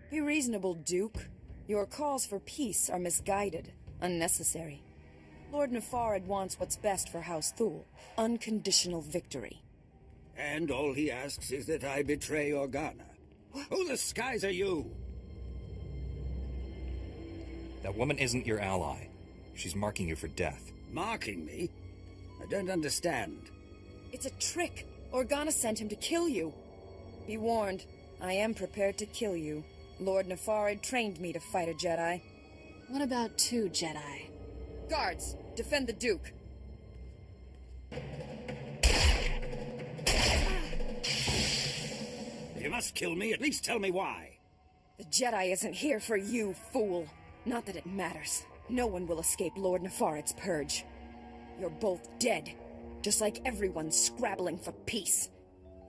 Be reasonable, Duke. Your calls for peace are misguided, unnecessary. Lord Nefarid wants what's best for House Thule. Unconditional victory. And all he asks is that I betray Organa. Who the skies are you? That woman isn't your ally. She's marking you for death. Marking me? I don't understand. It's a trick. Organa sent him to kill you. Be warned, I am prepared to kill you. Lord Nefarid trained me to fight a Jedi. What about 2 Jedi? Guards, defend the Duke. If you must kill me, at least tell me why. The Jedi isn't here for you, fool. Not that it matters. No one will escape Lord Nefarid's purge. You're both dead, just like everyone scrabbling for peace.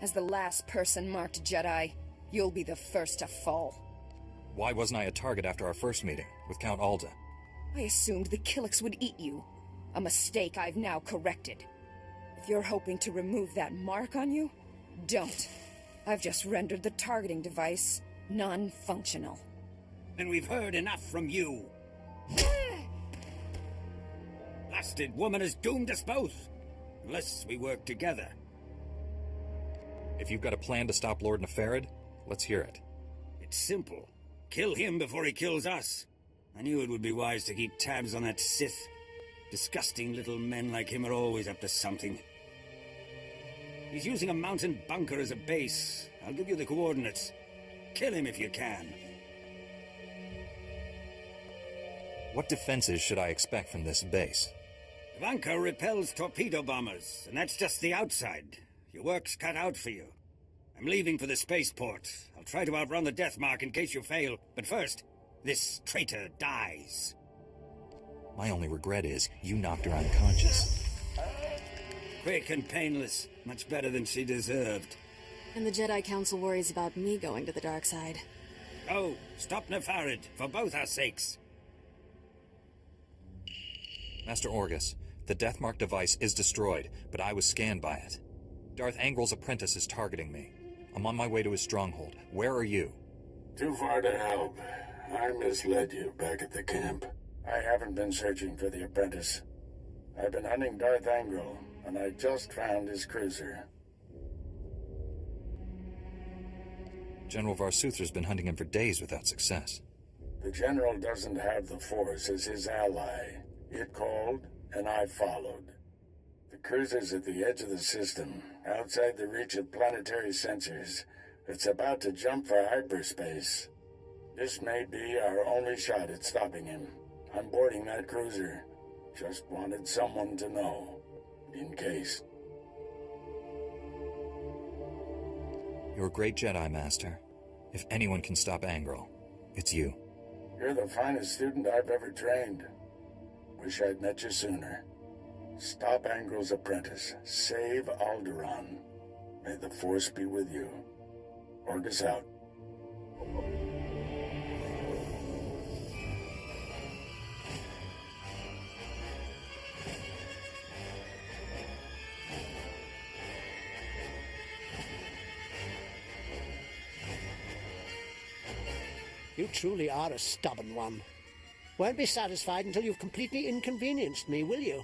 As the last person marked Jedi, you'll be the first to fall. Why wasn't I a target after our first meeting, with Count Alda? I assumed the Killiks would eat you. A mistake I've now corrected. If you're hoping to remove that mark on you, don't. I've just rendered the targeting device non-functional. Then we've heard enough from you. Blasted woman has doomed us both. Unless we work together. If you've got a plan to stop Lord Nefarid, let's hear it. It's simple. Kill him before he kills us. I knew it would be wise to keep tabs on that Sith. Disgusting little men like him are always up to something. He's using a mountain bunker as a base. I'll give you the coordinates. Kill him if you can. What defenses should I expect from this base? The bunker repels torpedo bombers, and that's just the outside. Your work's cut out for you. I'm leaving for the spaceport. I'll try to outrun the death mark in case you fail. But first, this traitor dies. My only regret is you knocked her unconscious. Quick and painless. Much better than she deserved. And the Jedi Council worries about me going to the dark side. Oh, stop Nefarid, for both our sakes. Master Orgus, the death mark device is destroyed, but I was scanned by it. Darth Angrel's apprentice is targeting me. I'm on my way to his stronghold. Where are you? Too far to help. I misled you back at the camp. I haven't been searching for the apprentice. I've been hunting Darth Angrel, and I just found his cruiser. General Varsuther's been hunting him for days without success. The General doesn't have the Force as his ally. It called, and I followed. The cruiser's at the edge of the system, outside the reach of planetary sensors. It's about to jump for hyperspace. This may be our only shot at stopping him. I'm boarding that cruiser. Just wanted someone to know, in case. You're a great Jedi, Master. If anyone can stop Angrel, it's you. You're the finest student I've ever trained. Wish I'd met you sooner. Stop Angrel's apprentice. Save Alderaan. May the Force be with you. Orgus out. You truly are a stubborn one. Won't be satisfied until you've completely inconvenienced me, will you?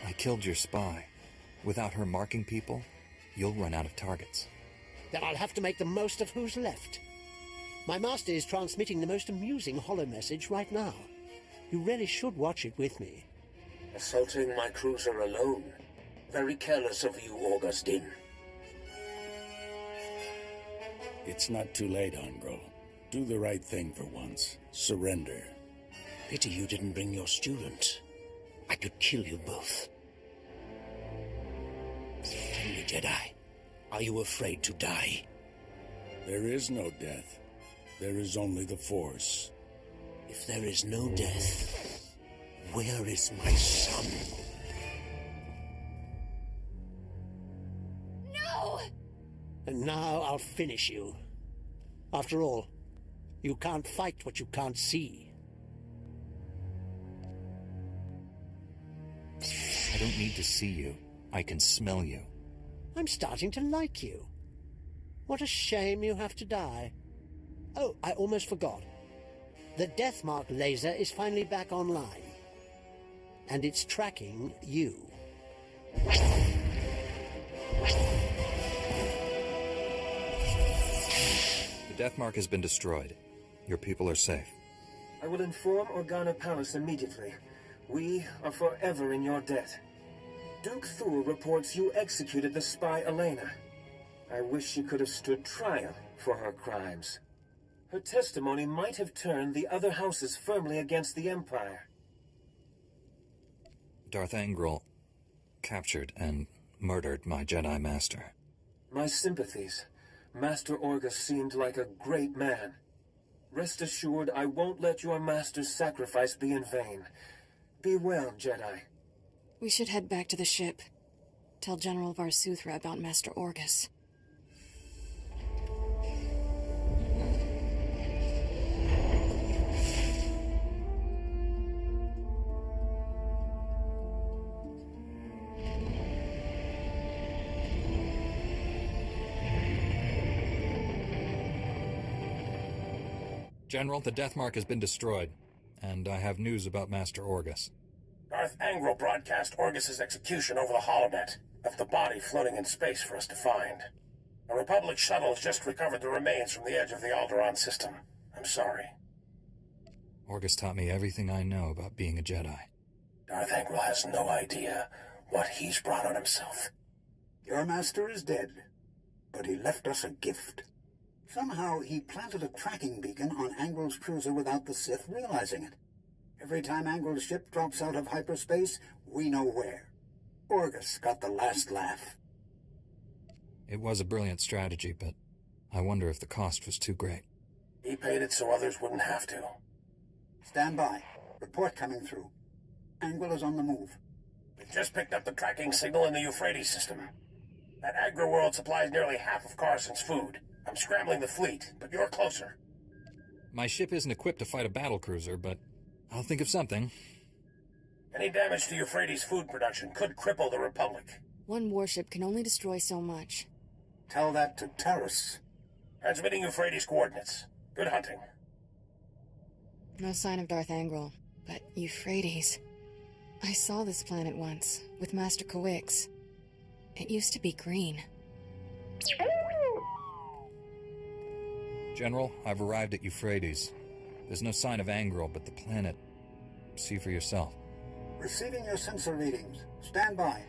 I killed your spy. Without her marking people, you'll run out of targets. Then I'll have to make the most of who's left. My master is transmitting the most amusing holo message right now. You really should watch it with me. Assaulting my cruiser alone. Very careless of you, Augustine. It's not too late, Angrel. Do the right thing for once. Surrender. Pity you didn't bring your student. I could kill you both. Tell me, Jedi, are you afraid to die? There is no death. There is only the Force. If there is no death, where is my son? No! And now I'll finish you. After all, you can't fight what you can't see. I don't need to see you. I can smell you. I'm starting to like you. What a shame you have to die. Oh, I almost forgot. The Deathmark laser is finally back online. And it's tracking you. The Deathmark has been destroyed. Your people are safe. I will inform Organa Palace immediately. We are forever in your debt. Duke Thul reports you executed the spy Elena. I wish she could have stood trial for her crimes. Her testimony might have turned the other houses firmly against the Empire. Darth Angral captured and murdered my Jedi Master. My sympathies. Master Orgus seemed like a great man. Rest assured, I won't let your master's sacrifice be in vain. Be well, Jedi. We should head back to the ship. Tell General Varsuthra about Master Orgus. General, the Deathmark has been destroyed, and I have news about Master Orgus. Darth Angral broadcast Orgus's execution over the holonet, left the body floating in space for us to find. A Republic shuttle has just recovered the remains from the edge of the Alderaan system. I'm sorry. Orgus taught me everything I know about being a Jedi. Darth Angral has no idea what he's brought on himself. Your master is dead, but he left us a gift. Somehow he planted a tracking beacon on Angral's cruiser without the Sith realizing it. Every time Angral's ship drops out of hyperspace, we know where. Orgus got the last laugh. It was a brilliant strategy, but I wonder if the cost was too great. He paid it so others wouldn't have to. Stand by. Report coming through. Angral is on the move. We've just picked up the tracking signal in the Euphrates system. That Agra-world supplies nearly half of Carson's food. I'm scrambling the fleet, but you're closer. My ship isn't equipped to fight a battlecruiser, but I'll think of something. Any damage to Euphrates' food production could cripple the Republic. One warship can only destroy so much. Tell that to Terrace. Transmitting Euphrates coordinates. Good hunting. No sign of Darth Angral, but Euphrates. I saw this planet once, with Master Kawix. It used to be green. General, I've arrived at Euphrates. There's no sign of Angral, but the planet... See for yourself. Receiving your sensor readings. Stand by.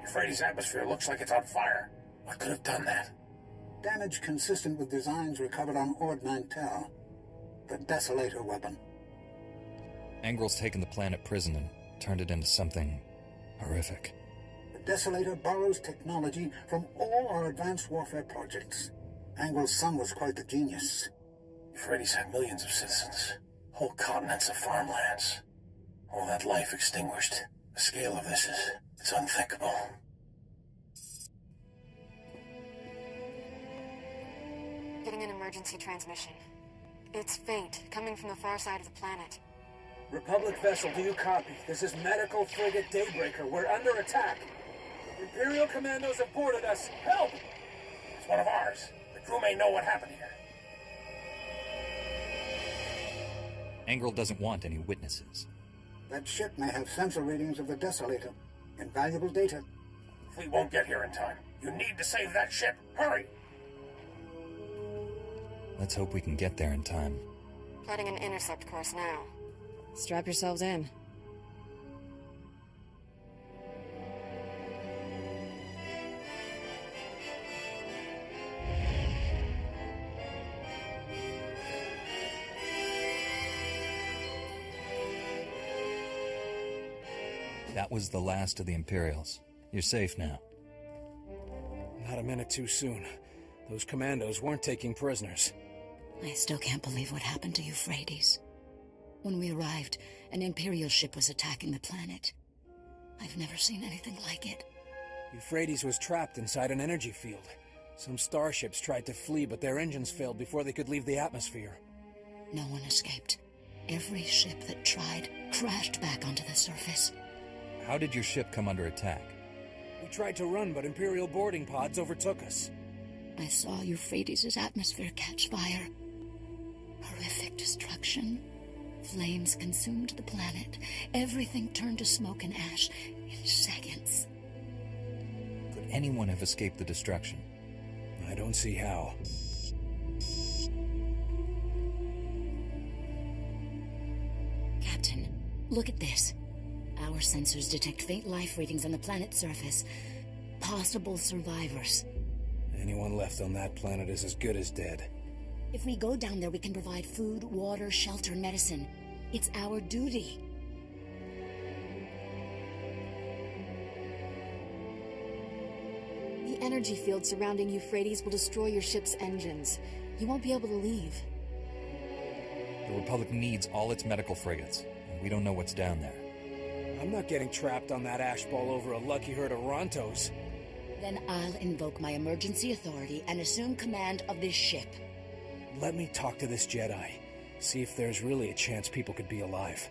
Euphrates' atmosphere looks like it's on fire. What could have done that? Damage consistent with designs recovered on Ord Mantell. The Desolator weapon. Angral's taken the planet prison and turned it into something horrific. The Desolator borrows technology from all our advanced warfare projects. Angral's son was quite the genius. Euphrates had millions of citizens. Whole continents of farmlands. All that life extinguished. The scale of this it's unthinkable. Getting an emergency transmission. It's faint, coming from the far side of the planet. Republic vessel, do you copy? This is medical frigate Daybreaker. We're under attack. Imperial commandos have boarded us. Help! It's one of ours. The crew may know what happened here. Angral doesn't want any witnesses. That ship may have sensor readings of the Desolator. Invaluable data. The fleet won't get here in time. You need to save that ship. Hurry! Let's hope we can get there in time. Plotting an intercept course now. Strap yourselves in. That was the last of the Imperials. You're safe now. Not a minute too soon. Those commandos weren't taking prisoners. I still can't believe what happened to Euphrates. When we arrived, an Imperial ship was attacking the planet. I've never seen anything like it. Euphrates was trapped inside an energy field. Some starships tried to flee, but their engines failed before they could leave the atmosphere. No one escaped. Every ship that tried crashed back onto the surface. How did your ship come under attack? We tried to run, but Imperial boarding pods overtook us. I saw Euphrates' atmosphere catch fire. Horrific destruction. Flames consumed the planet. Everything turned to smoke and ash in seconds. Could anyone have escaped the destruction? I don't see how. Captain, look at this. Our sensors detect faint life readings on the planet's surface. Possible survivors. Anyone left on that planet is as good as dead. If we go down there, we can provide food, water, shelter, and medicine. It's our duty. The energy field surrounding Euphrates will destroy your ship's engines. You won't be able to leave. The Republic needs all its medical frigates, and we don't know what's down there. I'm not getting trapped on that ash ball over a lucky herd of Rontos. Then I'll invoke my emergency authority and assume command of this ship. Let me talk to this Jedi. See if there's really a chance people could be alive.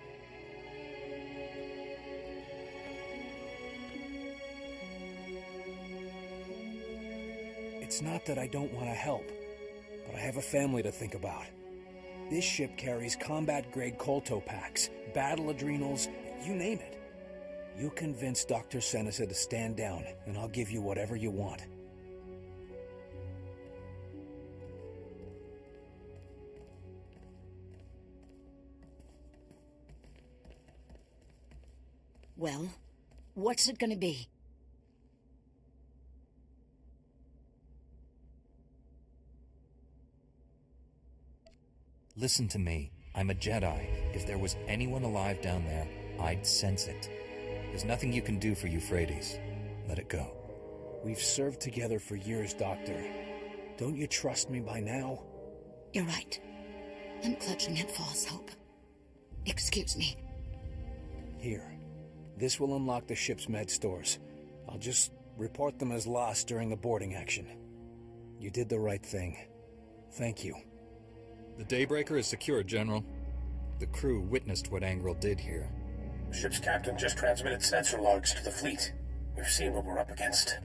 It's not that I don't want to help, but I have a family to think about. This ship carries combat-grade colto packs, battle adrenals, you name it. You convince Dr. Seneca to stand down, and I'll give you whatever you want. Well, what's it gonna be? Listen to me. I'm a Jedi. If there was anyone alive down there, I'd sense it. There's nothing you can do for Euphrates. Let it go. We've served together for years, Doctor. Don't you trust me by now? You're right. I'm clutching at false hope. Excuse me. Here. This will unlock the ship's med stores. I'll just report them as lost during the boarding action. You did the right thing. Thank you. The Daybreaker is secure, General. The crew witnessed what Angrel did here. The ship's captain just transmitted sensor logs to the fleet. We've seen what we're up against.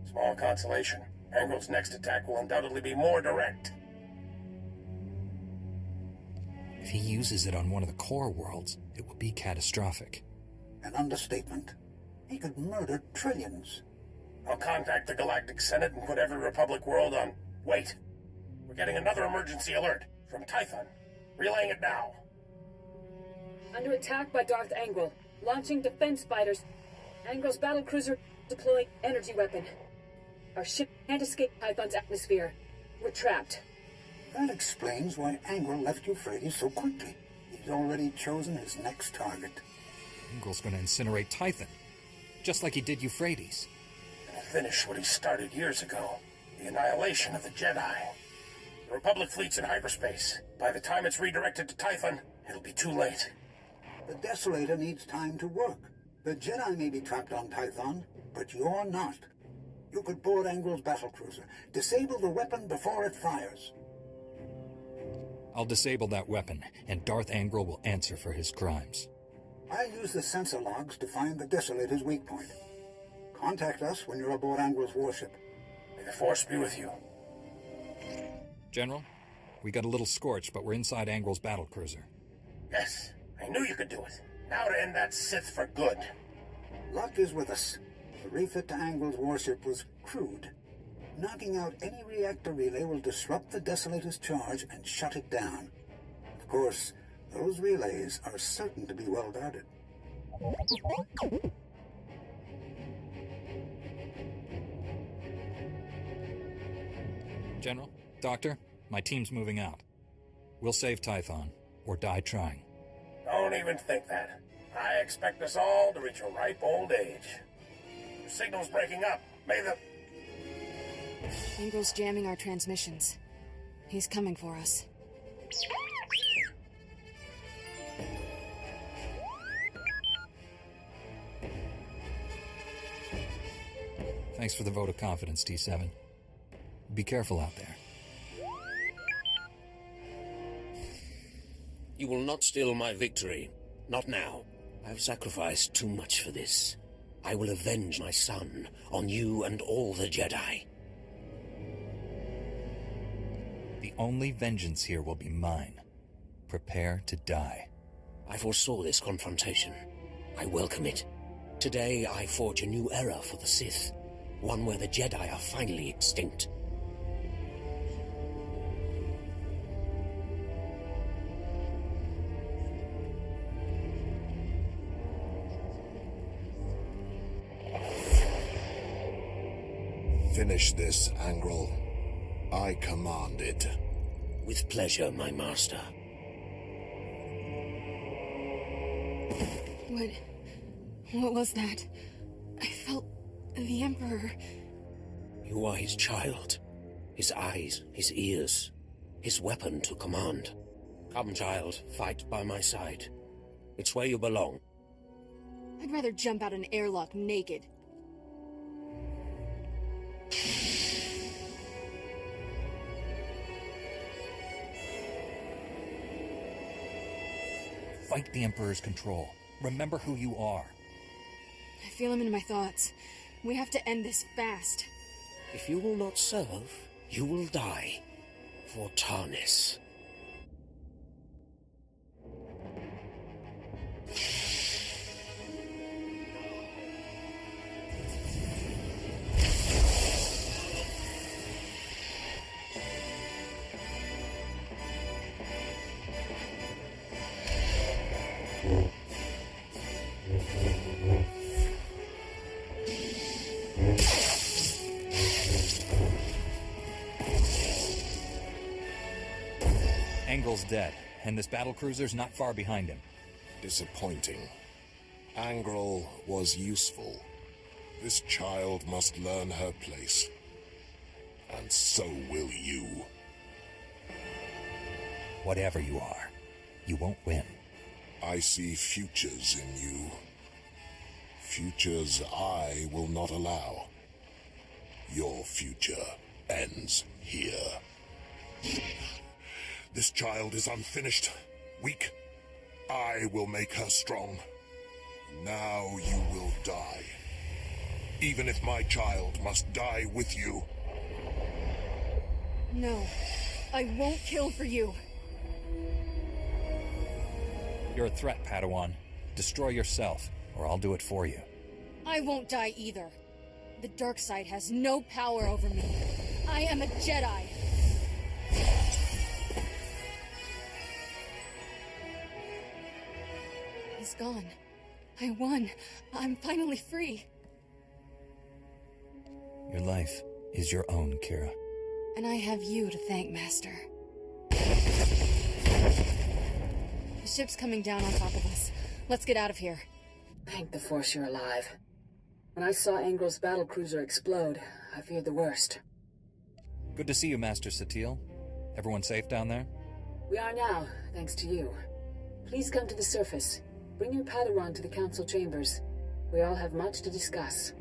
Small consolation. Angrel's next attack will undoubtedly be more direct. If he uses it on one of the core worlds, it will be catastrophic. An understatement. He could murder trillions. I'll contact the Galactic Senate and put every Republic world on. Wait. We're getting another emergency alert from Tython. Relaying it now. Under attack by Darth Angrel. Launching defense fighters. Angrel's battlecruiser deploying energy weapon. Our ship can't escape Tython's atmosphere. We're trapped. That explains why Angrel left Euphrates so quickly. He's already chosen his next target. Angrel's gonna incinerate Tython, just like he did Euphrates. And finish what he started years ago. The annihilation of the Jedi. The Republic fleet's in hyperspace. By the time it's redirected to Tython, it'll be too late. The Desolator needs time to work. The Jedi may be trapped on Tython, but you're not. You could board Angrel's battlecruiser, disable the weapon before it fires. I'll disable that weapon, and Darth Angrel will answer for his crimes. I'll use the sensor logs to find the Desolator's weak point. Contact us when you're aboard Angrel's warship. May the Force be with you. General, we got a little scorched, but we're inside Angrel's battlecruiser. Yes, I knew you could do it. Now to end that Sith for good. Luck is with us. The refit to Angrel's warship was crude. Knocking out any reactor relay will disrupt the Desolator's charge and shut it down. Of course, those relays are certain to be well guarded. General, Doctor, my team's moving out. We'll save Tython, or die trying. Don't even think that. I expect us all to reach a ripe old age. Your signal's breaking up. May the... Angrel's jamming our transmissions. He's coming for us. Thanks for the vote of confidence, T7. Be careful out there. You will not steal my victory. Not now. I've sacrificed too much for this. I will avenge my son on you and all the Jedi. only vengeance here will be mine. Prepare to die. I foresaw this confrontation. I welcome it. Today I forge a new era for the Sith. One where the Jedi are finally extinct. Finish this, Angrel. I command it. With pleasure, my master. What was that? I felt the Emperor. You are his child. His eyes, his ears, his weapon to command. Come, child, fight by my side. It's where you belong. I'd rather jump out an airlock naked. Fight the Emperor's control. Remember who you are. I feel him in my thoughts. We have to end this fast. If you will not serve, you will die. For Tarnis. Angle's dead, and this battlecruiser's not far behind him. Disappointing. Angrel was useful. This child must learn her place. And so will you. Whatever you are, you won't win. I see futures in you. Futures I will not allow. Your future ends here. This child is unfinished, weak. I will make her strong. Now you will die. Even if my child must die with you. No, I won't kill for you. You're a threat, Padawan. Destroy yourself, or I'll do it for you. I won't die either. The dark side has no power over me. I am a Jedi. He's gone. I won. I'm finally free. Your life is your own, Kira. And I have you to thank, Master. The ship's coming down on top of us. Let's get out of here. Thank the Force you're alive. When I saw Angrel's battlecruiser explode, I feared the worst. Good to see you, Master Satele. Everyone safe down there? We are now, thanks to you. Please come to the surface. Bring your Padawan to the council chambers. We all have much to discuss.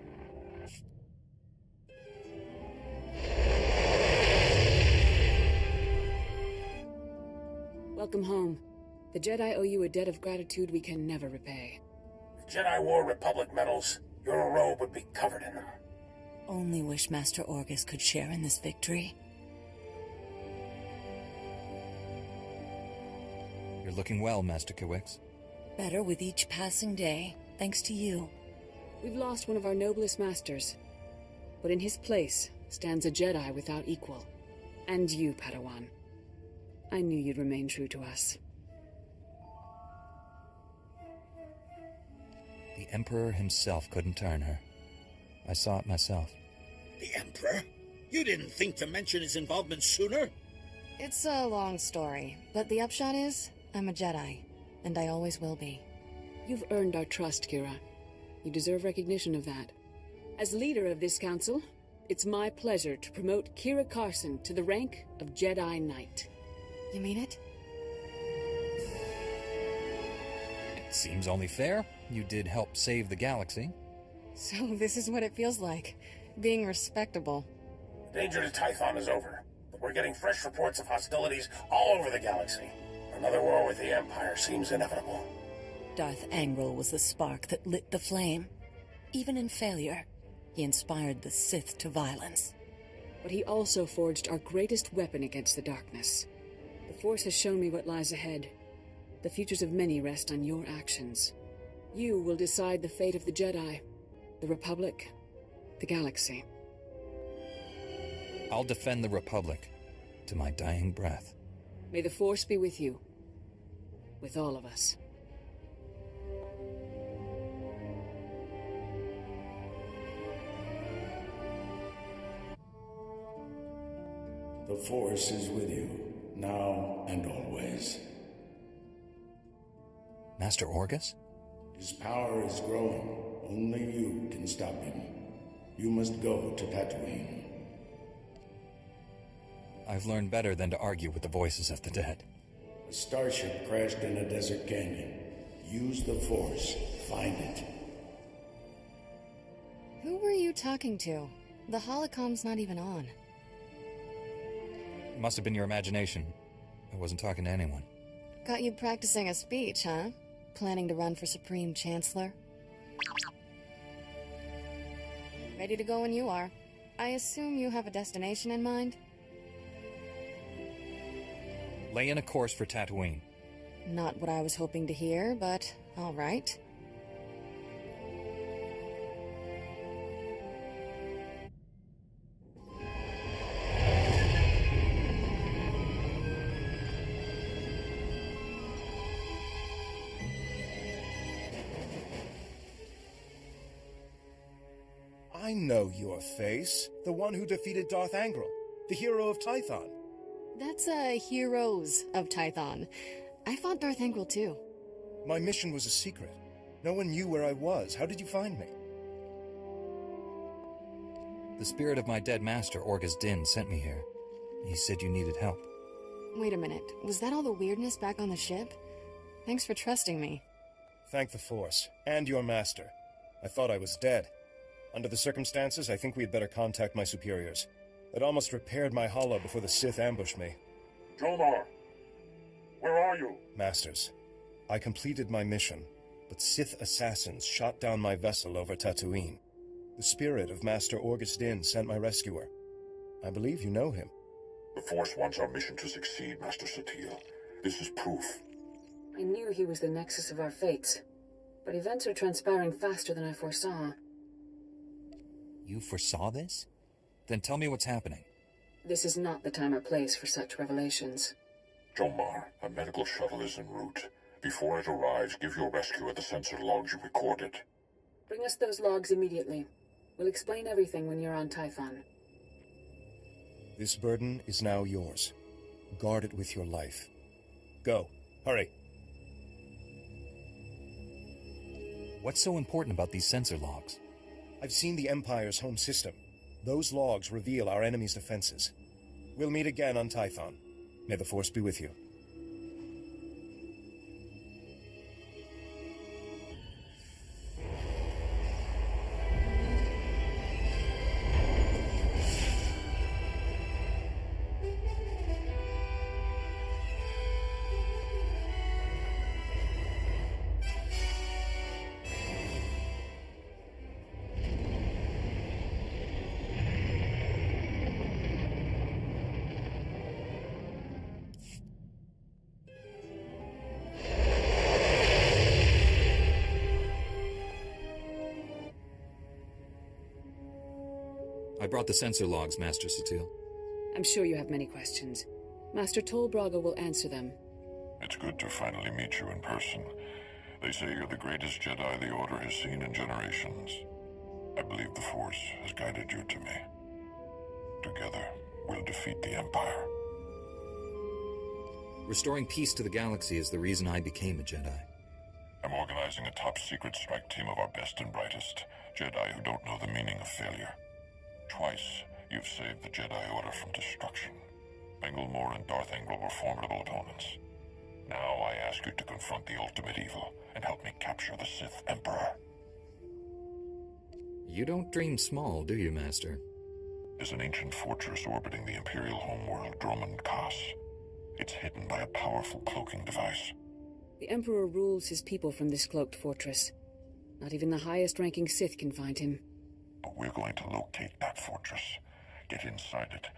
Welcome home. The Jedi owe you a debt of gratitude we can never repay. If Jedi wore Republic medals, your robe would be covered in them. Only wish Master Orgus could share in this victory. You're looking well, Master Kawix. Better with each passing day, thanks to you. We've lost one of our noblest masters. But in his place stands a Jedi without equal. And you, Padawan. I knew you'd remain true to us. The Emperor himself couldn't turn her. I saw it myself. The Emperor? You didn't think to mention his involvement sooner? It's a long story, but the upshot is, I'm a Jedi, and I always will be. You've earned our trust, Kira. You deserve recognition of that. As leader of this council, it's my pleasure to promote Kira Carson to the rank of Jedi Knight. You mean it? It seems only fair. You did help save the galaxy. So this is what it feels like, being respectable. Danger to Tython is over, but we're getting fresh reports of hostilities all over the galaxy. Another war with the Empire seems inevitable. Darth Angrel was the spark that lit the flame. Even in failure, he inspired the Sith to violence. But he also forged our greatest weapon against the darkness. The Force has shown me what lies ahead. The futures of many rest on your actions. You will decide the fate of the Jedi, the Republic, the galaxy. I'll defend the Republic to my dying breath. May the Force be with you. With all of us. The Force is with you, now and always. Master Orgus? His power is growing. Only you can stop him. You must go to Tatooine. I've learned better than to argue with the voices of the dead. A starship crashed in a desert canyon. Use the Force. Find it. Who were you talking to? The holocom's not even on. It must have been your imagination. I wasn't talking to anyone. Got you practicing a speech, huh? Planning to run for Supreme Chancellor? Ready to go when you are. I assume you have a destination in mind? Lay in a course for Tatooine. Not what I was hoping to hear, but all right. I know your face. The one who defeated Darth Angral, the hero of Tython. That's Heroes of Tython. I fought Darth Angral too. My mission was a secret. No one knew where I was. How did you find me? The spirit of my dead master, Orgus Din, sent me here. He said you needed help. Wait a minute. Was that all the weirdness back on the ship? Thanks for trusting me. Thank the Force, and your master. I thought I was dead. Under the circumstances, I think we had better contact my superiors. I'd almost repaired my holo before the Sith ambushed me. Jomar, where are you? Masters, I completed my mission, but Sith assassins shot down my vessel over Tatooine. The spirit of Master Orgus Din sent my rescuer. I believe you know him. The Force wants our mission to succeed, Master Satele. This is proof. I knew he was the nexus of our fates, but events are transpiring faster than I foresaw. You foresaw this? Then tell me what's happening. This is not the time or place for such revelations. Jomar, a medical shuttle is en route. Before it arrives, give your rescuer the sensor logs you recorded. Bring us those logs immediately. We'll explain everything when you're on Typhon. This burden is now yours. Guard it with your life. Go. Hurry. What's so important about these sensor logs? I've seen the Empire's home system. Those logs reveal our enemy's defenses. We'll meet again on Tython. May the Force be with you. I brought the sensor logs, Master Satele. I'm sure you have many questions. Master Tol Braga will answer them. It's good to finally meet you in person. They say you're the greatest Jedi the Order has seen in generations. I believe the Force has guided you to me. Together, we'll defeat the Empire. Restoring peace to the galaxy is the reason I became a Jedi. I'm organizing a top-secret strike team of our best and brightest, Jedi who don't know the meaning of failure. Twice, you've saved the Jedi Order from destruction. Englemore and Darth Angral were formidable opponents. Now I ask you to confront the ultimate evil and help me capture the Sith Emperor. You don't dream small, do you, Master? There's an ancient fortress orbiting the Imperial homeworld, Dromund Kaas. It's hidden by a powerful cloaking device. The Emperor rules his people from this cloaked fortress. Not even the highest-ranking Sith can find him. But we're going to locate that fortress, get inside it,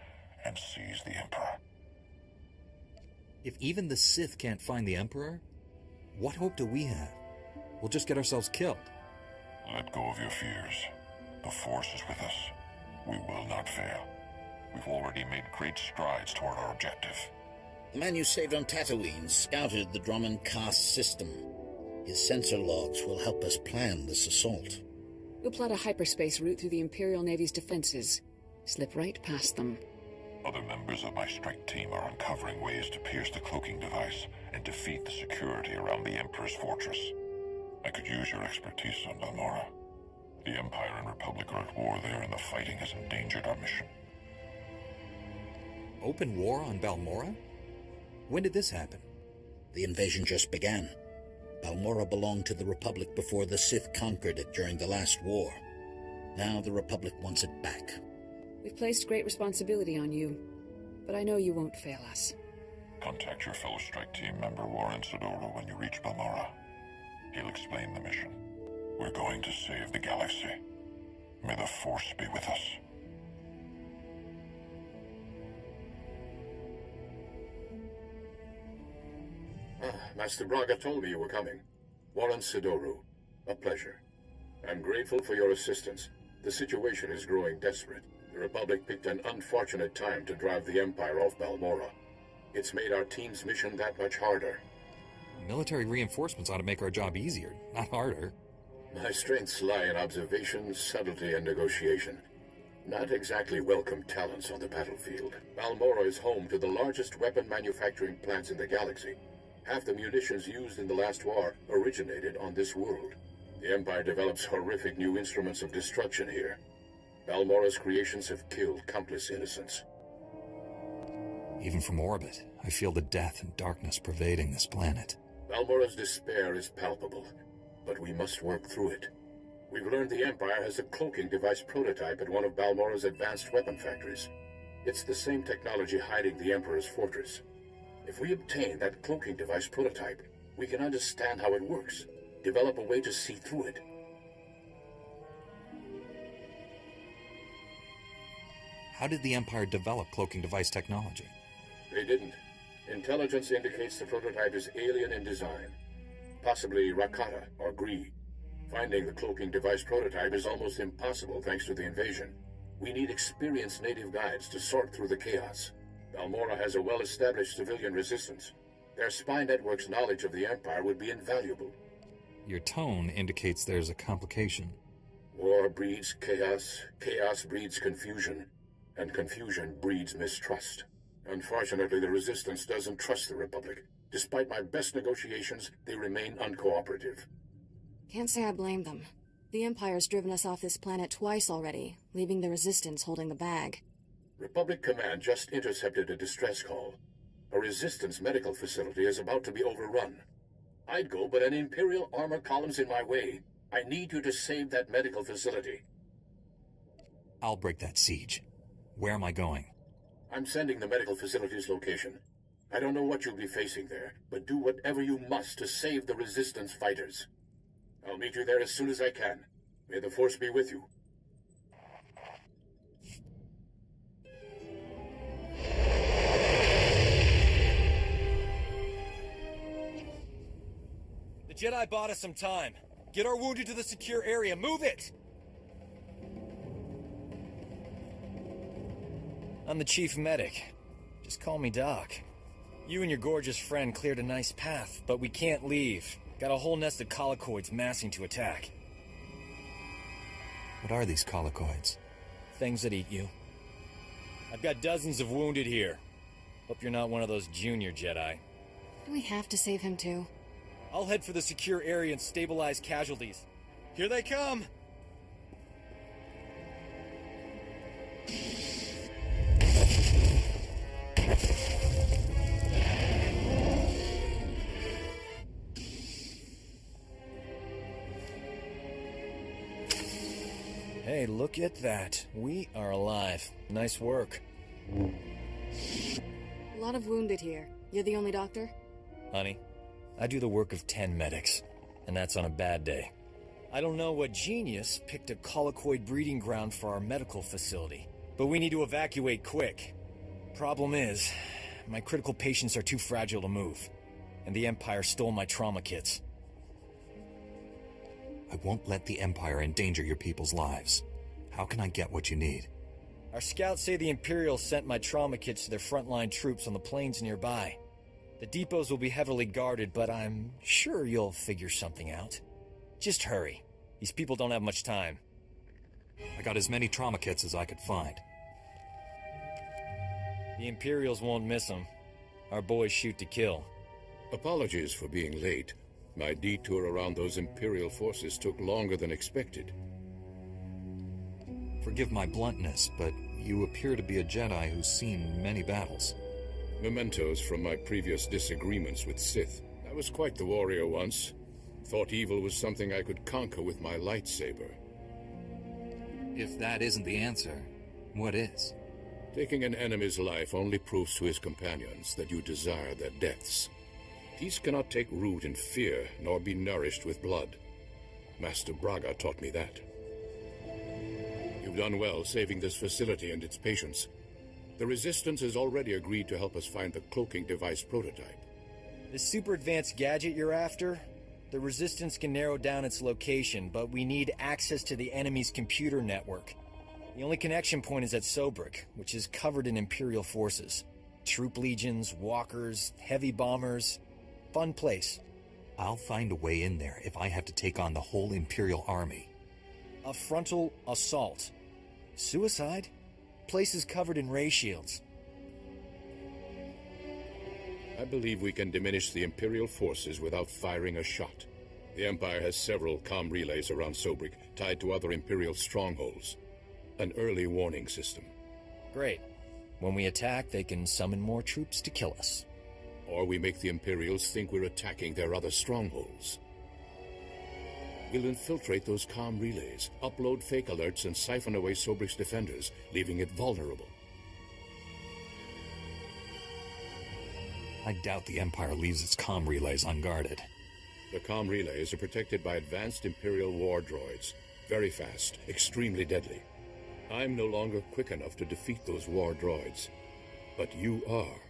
and seize the Emperor. If even the Sith can't find the Emperor, what hope do we have? We'll just get ourselves killed. Let go of your fears. The Force is with us. We will not fail. We've already made great strides toward our objective. The man you saved on Tatooine scouted the Drummond caste system. His sensor logs will help us plan this assault. We'll plot a hyperspace route through the Imperial Navy's defenses. Slip right past them. Other members of my strike team are uncovering ways to pierce the cloaking device and defeat the security around the Emperor's fortress. I could use your expertise on Balmorra. The Empire and Republic are at war there, and the fighting has endangered our mission. Open war on Balmorra? When did this happen? The invasion just began. Balmorra belonged to the Republic before the Sith conquered it during the last war. Now the Republic wants it back. We've placed great responsibility on you, but I know you won't fail us. Contact your fellow strike team member Warren SWTOR when you reach Balmorra. He'll explain the mission. We're going to save the galaxy. May the Force be with us. Master Braga told me you were coming. Warren SWTOR. A pleasure. I'm grateful for your assistance. The situation is growing desperate. The Republic picked an unfortunate time to drive the Empire off Balmorra. It's made our team's mission that much harder. Military reinforcements ought to make our job easier, not harder. My strengths lie in observation, subtlety, and negotiation. Not exactly welcome talents on the battlefield. Balmorra is home to the largest weapon manufacturing plants in the galaxy. Half the munitions used in the last war originated on this world. The Empire develops horrific new instruments of destruction here. Balmorra's creations have killed countless innocents. Even from orbit, I feel the death and darkness pervading this planet. Balmorra's despair is palpable, but we must work through it. We've learned the Empire has a cloaking device prototype at one of Balmorra's advanced weapon factories. It's the same technology hiding the Emperor's fortress. If we obtain that cloaking device prototype, we can understand how it works, develop a way to see through it. How did the Empire develop cloaking device technology? They didn't. Intelligence indicates the prototype is alien in design. Possibly Rakata or Gree. Finding the cloaking device prototype is almost impossible thanks to the invasion. We need experienced native guides to sort through the chaos. Balmorra has a well-established civilian resistance. Their spy network's knowledge of the Empire would be invaluable. Your tone indicates there's a complication. War breeds chaos, chaos breeds confusion, and confusion breeds mistrust. Unfortunately, the Resistance doesn't trust the Republic. Despite my best negotiations, they remain uncooperative. Can't say I blame them. The Empire's driven us off this planet twice already, leaving the Resistance holding the bag. Republic Command just intercepted a distress call. A Resistance medical facility is about to be overrun. I'd go, but an Imperial armor column's in my way. I need you to save that medical facility. I'll break that siege. Where am I going? I'm sending the medical facility's location. I don't know what you'll be facing there, but do whatever you must to save the Resistance fighters. I'll meet you there as soon as I can. May the Force be with you. The Jedi bought us some time. Get our wounded to the secure area. Move it! I'm the chief medic. Just call me Doc. You and your gorgeous friend cleared a nice path, but we can't leave. Got a whole nest of colicoids massing to attack. What are these colicoids? Things that eat you. I've got dozens of wounded here. Hope you're not one of those junior Jedi. Do we have to save him too? I'll head for the secure area and stabilize casualties. Here they come! Hey, look at that. We are alive. Nice work. A lot of wounded here. You're the only doctor? Honey, I do the work of 10 medics, and that's on a bad day. I don't know what genius picked a colicoid breeding ground for our medical facility, But we need to evacuate quick. Problem is, my critical patients are too fragile to move, and the Empire stole my trauma kits. I won't let the Empire endanger your people's lives. How can I get what you need? Our scouts say the Imperials sent my trauma kits to their frontline troops on the plains nearby. The depots will be heavily guarded, but I'm sure you'll figure something out. Just hurry. These people don't have much time. I got as many trauma kits as I could find. The Imperials won't miss them. Our boys shoot to kill. Apologies for being late. My detour around those Imperial forces took longer than expected. Forgive my bluntness, but you appear to be a Jedi who's seen many battles. Mementos from my previous disagreements with Sith. I was quite the warrior once. Thought evil was something I could conquer with my lightsaber. If that isn't the answer, what is? Taking an enemy's life only proves to his companions that you desire their deaths. Peace cannot take root in fear, nor be nourished with blood. Master Braga taught me that. You've done well saving this facility and its patients. The Resistance has already agreed to help us find the cloaking device prototype. The super advanced gadget you're after? The Resistance can narrow down its location, but we need access to the enemy's computer network. The only connection point is at Sobrik, which is covered in Imperial forces. Troop legions, walkers, heavy bombers. Fun place. I'll find a way in there if I have to take on the whole Imperial army. A frontal assault. Suicide? Place is covered in ray shields. I believe we can diminish the Imperial forces without firing a shot. The Empire has several comm relays around Sobrik, tied to other Imperial strongholds. An early warning system. Great. When we attack, they can summon more troops to kill us. Or we make the Imperials think we're attacking their other strongholds. We'll infiltrate those comm relays, upload fake alerts, and siphon away Sobrik's defenders, leaving it vulnerable. I doubt the Empire leaves its comm relays unguarded. The comm relays are protected by advanced Imperial war droids. Very fast, extremely deadly. I'm no longer quick enough to defeat those war droids. But you are.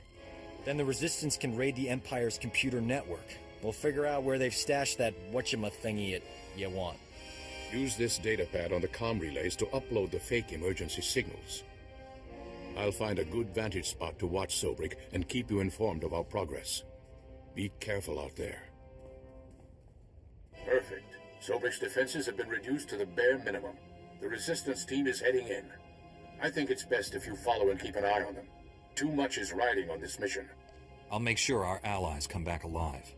Then the Resistance can raid the Empire's computer network. We'll figure out where they've stashed that whatchamacallit you want. Use this datapad on the comm relays to upload the fake emergency signals. I'll find a good vantage spot to watch Sobrik and keep you informed of our progress. Be careful out there. Perfect. Sobrik's defenses have been reduced to the bare minimum. The Resistance team is heading in. I think it's best if you follow and keep an eye on them. Too much is riding on this mission. I'll make sure our allies come back alive.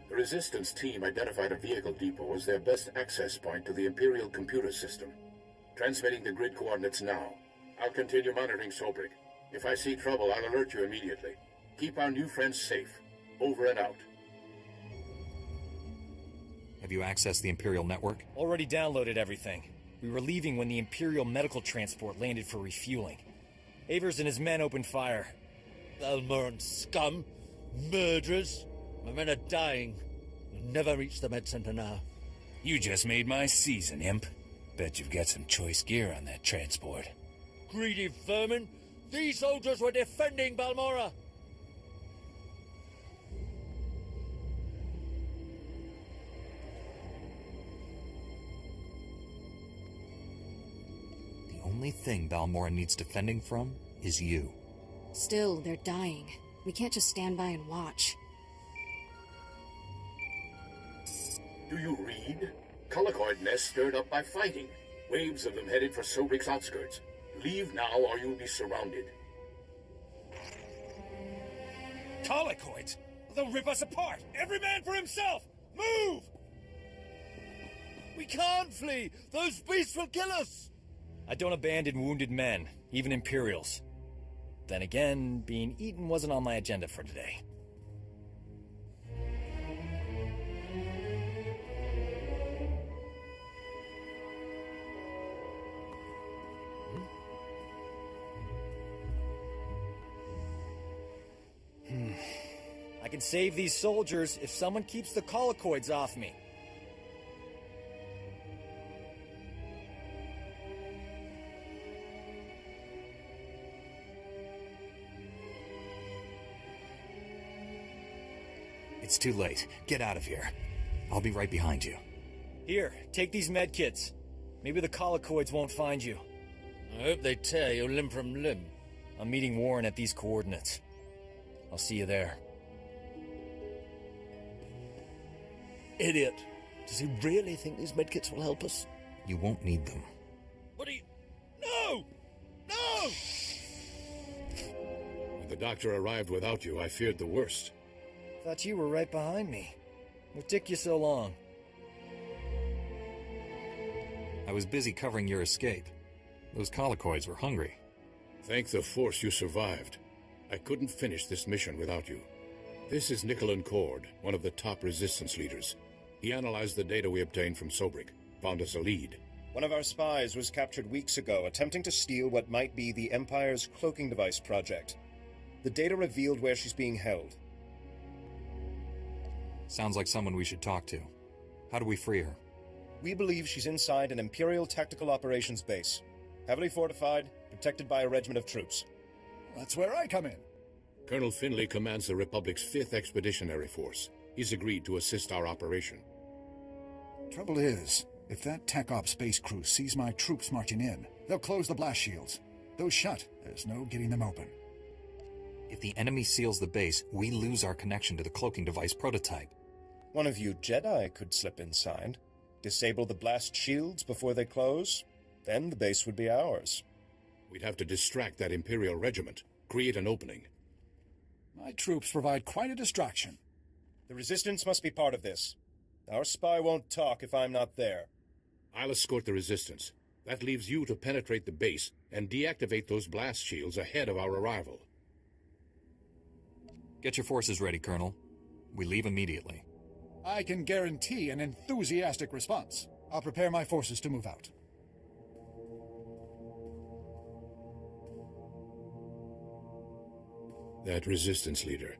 The Resistance team identified a vehicle depot as their best access point to the Imperial computer system. Transmitting the grid coordinates now. I'll continue monitoring Sobrik. If I see trouble, I'll alert you immediately. Keep our new friends safe. Over and out. Have you accessed the Imperial network? Already downloaded everything. We were leaving when the Imperial medical transport landed for refueling. Avers and his men opened fire. Balmoran scum! Murderers! My men are dying. We'll never reach the med center now. You just made my season, imp. Bet you've got some choice gear on that transport. Greedy vermin! These soldiers were defending Balmora! The only thing Balmora needs defending from is you. Still, they're dying. We can't just stand by and watch. Do you read? Colicoid nests stirred up by fighting. Waves of them headed for Sobrik's outskirts. Leave now or you'll be surrounded. Colicoids! They'll rip us apart! Every man for himself! Move! We can't flee! Those beasts will kill us! I don't abandon wounded men, even Imperials. Then again, being eaten wasn't on my agenda for today. I can save these soldiers if someone keeps the colicoids off me. It's too late. Get out of here. I'll be right behind you. Here, take these medkits. Maybe the colicoids won't find you. I hope they tear you limb from limb. I'm meeting Warren at these coordinates. I'll see you there. Idiot. Does he really think these medkits will help us? You won't need them. What are you... No! No! When the doctor arrived without you, I feared the worst. Thought you were right behind me. What took you so long? I was busy covering your escape. Those colicoids were hungry. Thank the Force you survived. I couldn't finish this mission without you. This is Nicholan Cord, one of the top resistance leaders. He analyzed the data we obtained from Sobrik, found us a lead. One of our spies was captured weeks ago, attempting to steal what might be the Empire's cloaking device project. The data revealed where she's being held. Sounds like someone we should talk to. How do we free her? We believe she's inside an Imperial Tactical Operations base. Heavily fortified, protected by a regiment of troops. That's where I come in. Colonel Finley commands the Republic's 5th Expeditionary Force. He's agreed to assist our operation. Trouble is, if that Tech Op space crew sees my troops marching in, they'll close the blast shields. Those shut, there's no getting them open. If the enemy seals the base, we lose our connection to the cloaking device prototype. One of you Jedi could slip inside, disable the blast shields before they close, then the base would be ours. We'd have to distract that Imperial regiment, create an opening. My troops provide quite a distraction. The Resistance must be part of this. Our spy won't talk if I'm not there. I'll escort the Resistance. That leaves you to penetrate the base and deactivate those blast shields ahead of our arrival. Get your forces ready, Colonel. We leave immediately. I can guarantee an enthusiastic response. I'll prepare my forces to move out. That Resistance leader.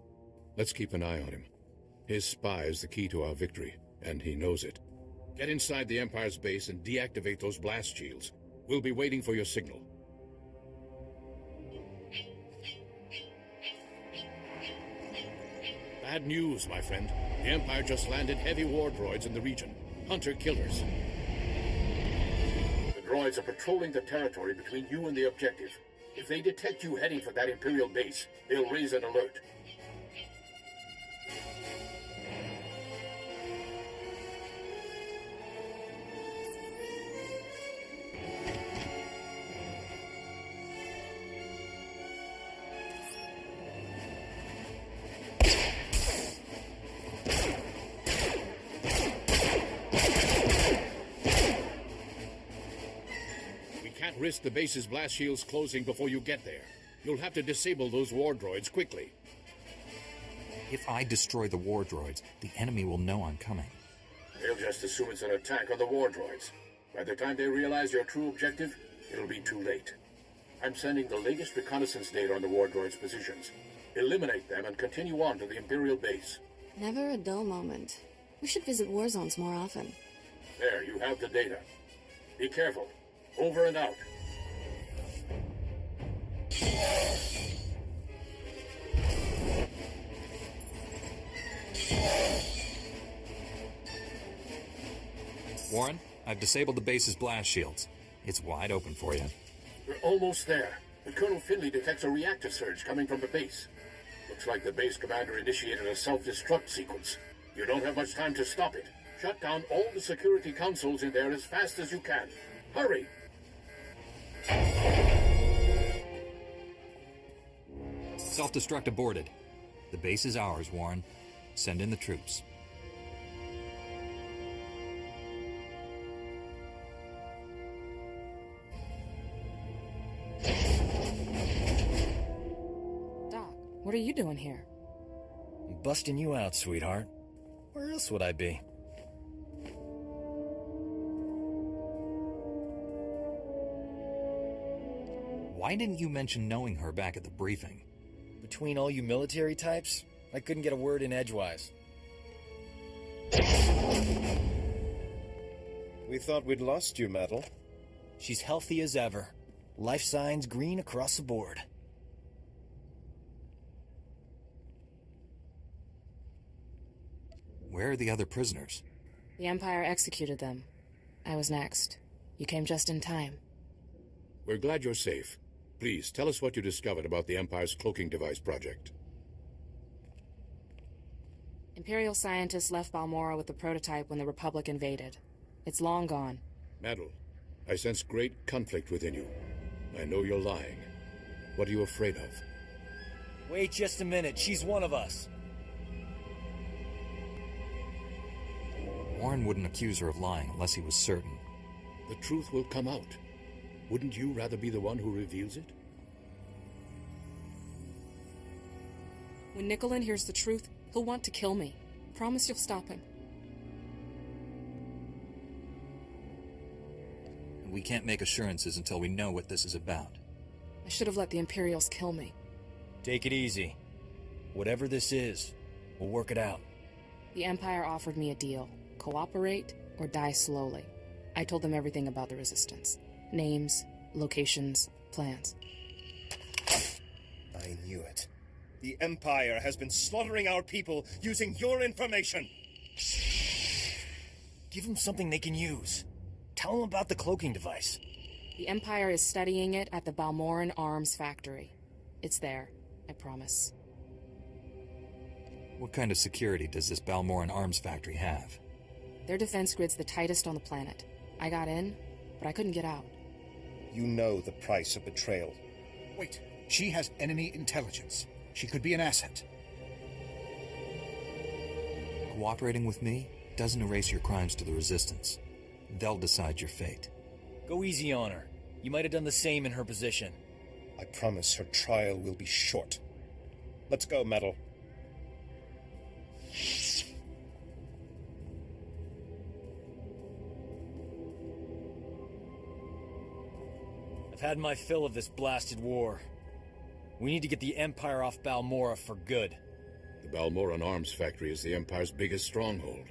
Let's keep an eye on him. His spy is the key to our victory, and he knows it. Get inside the Empire's base and deactivate those blast shields. We'll be waiting for your signal. Bad news, my friend. The Empire just landed heavy war droids in the region. Hunter-killers. The droids are patrolling the territory between you and the objective. If they detect you heading for that Imperial base, they'll raise an alert. Risk the base's blast shields closing before you get there. You'll have to disable those war droids quickly. If I destroy the war droids, the enemy will know I'm coming. They'll just assume it's an attack on the war droids. By the time they realize your true objective, it'll be too late. I'm sending the latest reconnaissance data on the war droids' positions. Eliminate them and continue on to the Imperial base. Never a dull moment. We should visit war zones more often. There, you have the data. Be careful. Over and out. Warren, I've disabled the base's blast shields. It's wide open for you. We're almost there, but Colonel Finley detects a reactor surge coming from the base. Looks like the base commander initiated a self-destruct sequence. You don't have much time to stop it. Shut down all the security consoles in there as fast as you can. Hurry! Self-destruct aborted. The base is ours, Warren. Send in the troops. Doc, what are you doing here? I'm busting you out, sweetheart. Where else would I be? Why didn't you mention knowing her back at the briefing? Between all you military types, I couldn't get a word in edgewise. We thought we'd lost you, Metal. She's healthy as ever. Life signs green across the board. Where are the other prisoners? The Empire executed them. I was next. You came just in time. We're glad you're safe. Please, tell us what you discovered about the Empire's cloaking device project. Imperial scientists left Balmora with the prototype when the Republic invaded. It's long gone. Madel, I sense great conflict within you. I know you're lying. What are you afraid of? Wait just a minute. She's one of us. Warren wouldn't accuse her of lying unless he was certain. The truth will come out. Wouldn't you rather be the one who reveals it? When Nicolin hears the truth, he'll want to kill me. Promise you'll stop him. We can't make assurances until we know what this is about. I should have let the Imperials kill me. Take it easy. Whatever this is, we'll work it out. The Empire offered me a deal. Cooperate or die slowly. I told them everything about the Resistance. Names, locations, plans. I knew it. The Empire has been slaughtering our people using your information. Give them something they can use. Tell them about the cloaking device. The Empire is studying it at the Balmoran Arms Factory. It's there, I promise. What kind of security does this Balmoran Arms Factory have? Their defense grid's the tightest on the planet. I got in, but I couldn't get out. You know the price of betrayal. Wait, she has enemy intelligence. She could be an asset. Cooperating with me doesn't erase your crimes to the Resistance. They'll decide your fate. Go easy on her. You might have done the same in her position. I promise her trial will be short. Let's go, Metal. I've had my fill of this blasted war. We need to get the Empire off Balmora for good. The Balmoran Arms Factory is the Empire's biggest stronghold.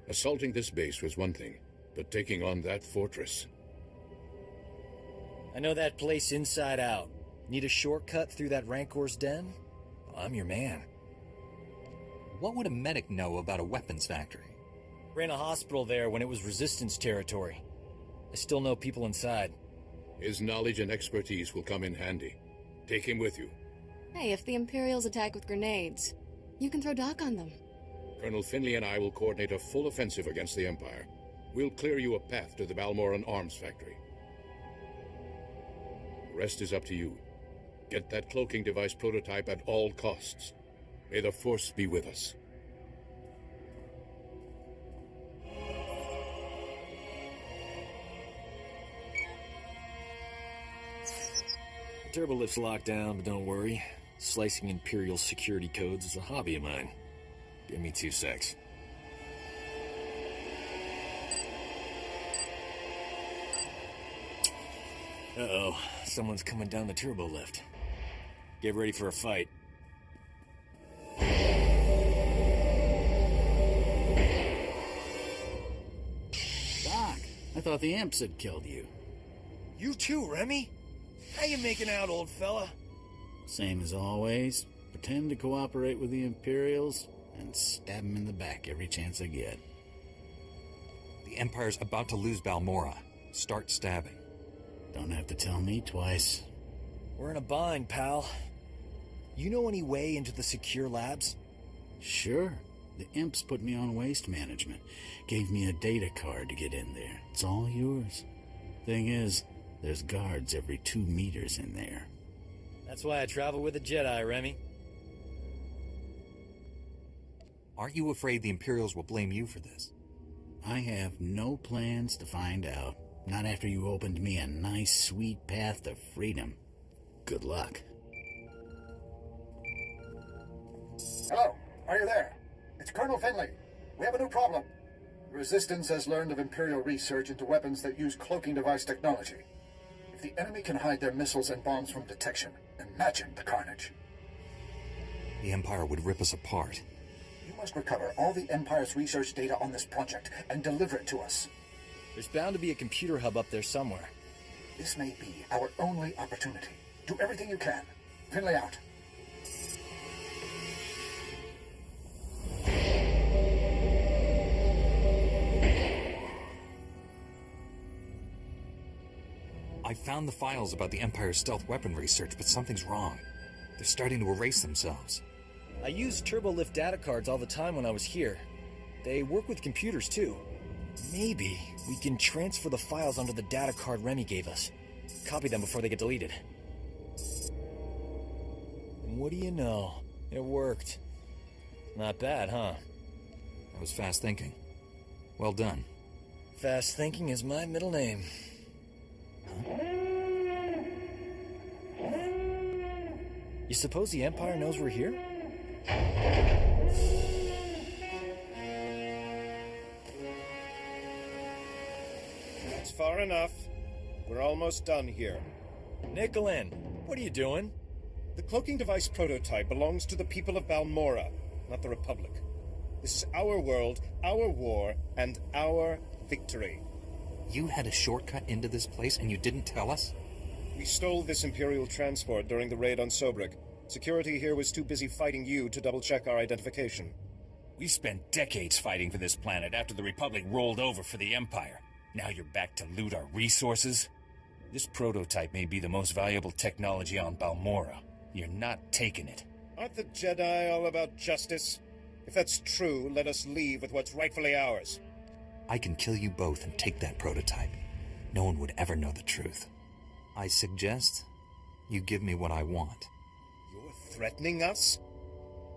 Assaulting this base was one thing, but taking on that fortress... I know that place inside out. Need a shortcut through that Rancor's den? Well, I'm your man. What would a medic know about a weapons factory? Ran a hospital there when it was Resistance territory. I still know people inside. His knowledge and expertise will come in handy. Take him with you. Hey, if the Imperials attack with grenades, you can throw Doc on them. Colonel Finley and I will coordinate a full offensive against the Empire. We'll clear you a path to the Balmoran Arms Factory. The rest is up to you. Get that cloaking device prototype at all costs. May the Force be with us. The turbolift's locked down, but don't worry. Slicing Imperial security codes is a hobby of mine. Give me 2 secs. Uh-oh. Someone's coming down the turbo lift. Get ready for a fight. Doc, I thought the imps had killed you. You too, Remy? How you making out, old fella? Same as always. Pretend to cooperate with the Imperials and stab them in the back every chance I get. The Empire's about to lose Balmora. Start stabbing. Don't have to tell me twice. We're in a bind, pal. You know any way into the secure labs? Sure. The imps put me on waste management. Gave me a data card to get in there. It's all yours. Thing is, there's guards every 2 meters in there. That's why I travel with a Jedi, Remy. Aren't you afraid the Imperials will blame you for this? I have no plans to find out. Not after you opened me a nice, sweet path to freedom. Good luck. Hello, are you there? It's Colonel Finley. We have a new problem. The Resistance has learned of Imperial research into weapons that use cloaking device technology. If the enemy can hide their missiles and bombs from detection, imagine the carnage. The Empire would rip us apart. You must recover all the Empire's research data on this project and deliver it to us. There's bound to be a computer hub up there somewhere. This may be our only opportunity. Do everything you can. Finley out. I found the files about the Empire's stealth weapon research, but something's wrong. They're starting to erase themselves. I used turbolift data cards all the time when I was here. They work with computers, too. Maybe we can transfer the files onto the data card Remy gave us. Copy them before they get deleted. And what do you know? It worked. Not bad, huh? That was fast thinking. Well done. Fast thinking is my middle name. You suppose the Empire knows we're here? It's far enough. We're almost done here. Nicolin, what are you doing? The cloaking device prototype belongs to the people of Balmora, not the Republic. This is our world, our war, and our victory. You had a shortcut into this place and you didn't tell us? We stole this Imperial transport during the raid on Sobrik. Security here was too busy fighting you to double-check our identification. We spent decades fighting for this planet after the Republic rolled over for the Empire. Now you're back to loot our resources? This prototype may be the most valuable technology on Balmora. You're not taking it. Aren't the Jedi all about justice? If that's true, let us leave with what's rightfully ours. I can kill you both and take that prototype. No one would ever know the truth. I suggest you give me what I want. You're threatening us?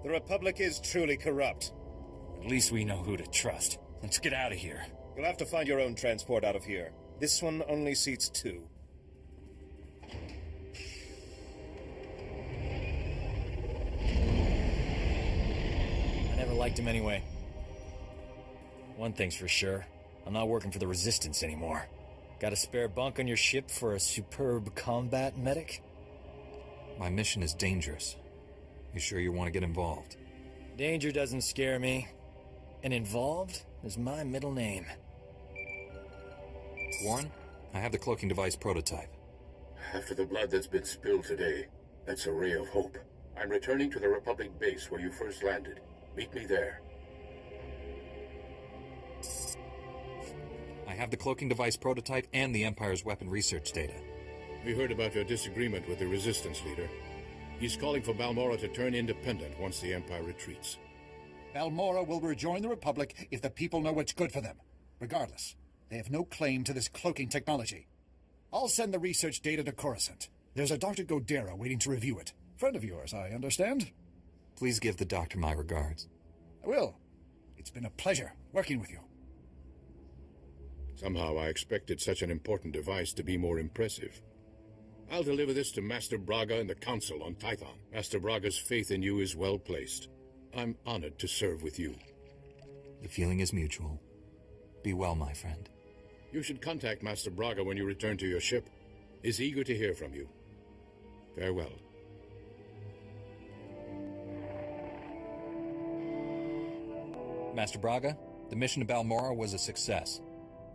The Republic is truly corrupt. At least we know who to trust. Let's get out of here. You'll have to find your own transport out of here. This one only seats 2. I never liked him anyway. One thing's for sure, I'm not working for the Resistance anymore. Got a spare bunk on your ship for a superb combat medic? My mission is dangerous. You sure you want to get involved? Danger doesn't scare me. And involved is my middle name. Warren, I have the cloaking device prototype. After the blood that's been spilled today, that's a ray of hope. I'm returning to the Republic base where you first landed. Meet me there. I have the cloaking device prototype and the Empire's weapon research data. We heard about your disagreement with the Resistance leader. He's calling for Balmora to turn independent once the Empire retreats. Balmora will rejoin the Republic if the people know what's good for them. Regardless, they have no claim to this cloaking technology. I'll send the research data to Coruscant. There's a Dr. Godera waiting to review it. Friend of yours, I understand? Please give the doctor my regards. I will. It's been a pleasure working with you. Somehow I expected such an important device to be more impressive. I'll deliver this to Master Braga and the Council on Tython. Master Braga's faith in you is well placed. I'm honored to serve with you. The feeling is mutual. Be well, my friend. You should contact Master Braga when you return to your ship. He's eager to hear from you. Farewell. Master Braga, the mission to Balmora was a success.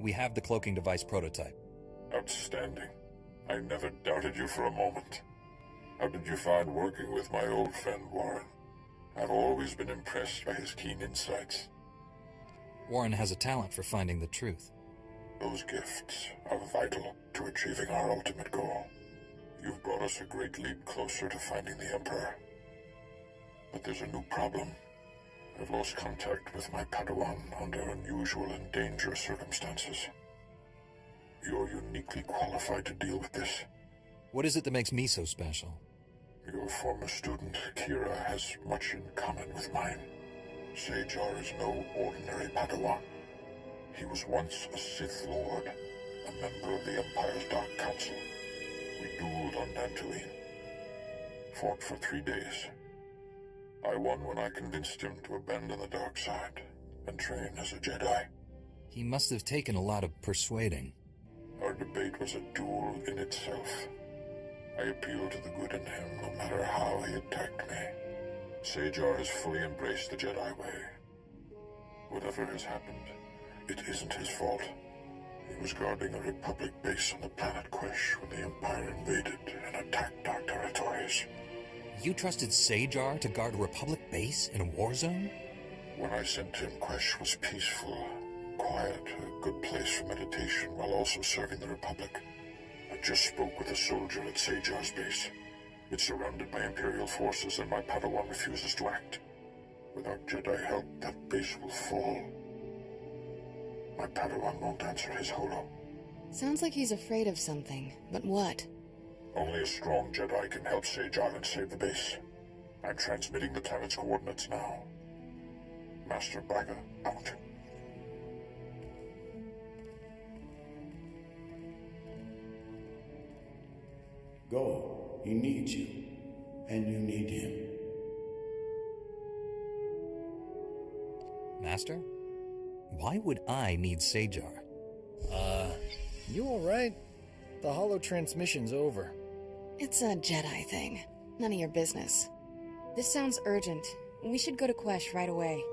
We have the cloaking device prototype. Outstanding. I never doubted you for a moment. How did you find working with my old friend Warren? I've always been impressed by his keen insights. Warren has a talent for finding the truth. Those gifts are vital to achieving our ultimate goal. You've brought us a great leap closer to finding the Emperor. But there's a new problem. I've lost contact with my Padawan under unusual and dangerous circumstances. You're uniquely qualified to deal with this. What is it that makes me so special? Your former student, Kira, has much in common with mine. SWTOR is no ordinary Padawan. He was once a Sith Lord, a member of the Empire's Dark Council. We dueled on Dantooine. Fought for 3 days. I won when I convinced him to abandon the dark side and train as a Jedi. He must have taken a lot of persuading. Our debate was a duel in itself. I appealed to the good in him no matter how he attacked me. SWTOR has fully embraced the Jedi way. Whatever has happened, it isn't his fault. He was guarding a Republic base on the planet Quesh when the Empire invaded and attacked our territories. You trusted SWTOR to guard a Republic base in a war zone? When I sent him, Quesh was peaceful, quiet, a good place for meditation while also serving the Republic. just spoke with a soldier at SWTOR's base. It's surrounded by Imperial forces and my Padawan refuses to act. Without Jedi help, that base will fall. My Padawan won't answer his holo. Sounds like he's afraid of something, but what? Only a strong Jedi can help SWTOR and save the base. I'm transmitting the planet's coordinates now. Master Baga, out. Go. He needs you. And you need him. Master? Why would I need SWTOR? You alright? The holo transmission's over. It's a Jedi thing. None of your business. This sounds urgent. We should go to Quesh right away.